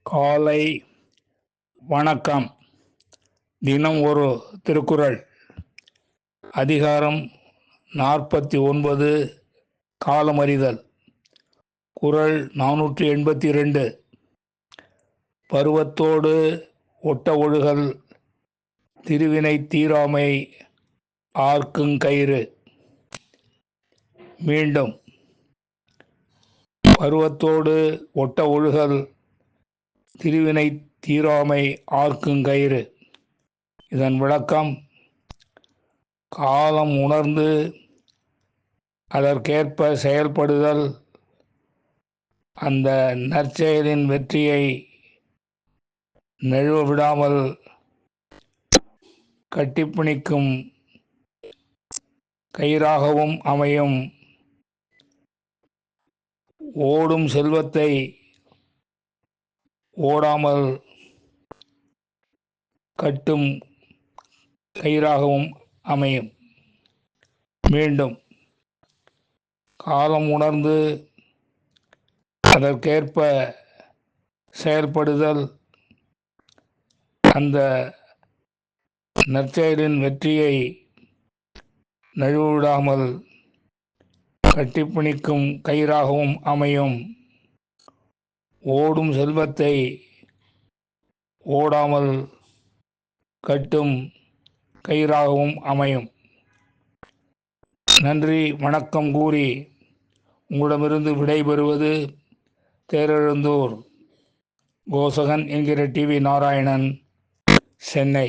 காலை வணக்கம். தினம் ஒரு திருக்குறள். அதிகாரம் 49. காலமறிதல். குறள் 482. பருவத்தோடு ஒட்ட ஒழுகல் திருவினை தீராமை ஆர்க்குங்கயிறு. மீண்டும். பருவத்தோடு ஒட்ட ஒழுகல் திருவினை தீராமை ஆர்க்குங்கயிறு. இதன் விளக்கம்: காலம் உணர்ந்து அதற்கேற்ப செயல்படுதல் அந்த நற்செயலின் வெற்றியை நழுவ விடாமல் கட்டிப்பிணிக்கும் கயிறாகவும் அமையும். ஓடும் செல்வத்தை ஓடாமல் கட்டும் கயிறாகவும் அமையும். மீண்டும். காலம் உணர்ந்து அதற்கேற்ப செயல்படுதல் அந்த நற்செயலின் வெற்றியை நழுவவிடாமல் கட்டிப்பிணிக்கும் கயிறாகவும் அமையும். ஓடும் செல்வத்தை ஓடாமல் கட்டும் கயிறாகவும் அமையும். நன்றி வணக்கம் கூறி உங்களிடமிருந்து விடைபெறுவது தேரெழுந்தூர் கோசகன் என்கிற டிவி நாராயணன், சென்னை.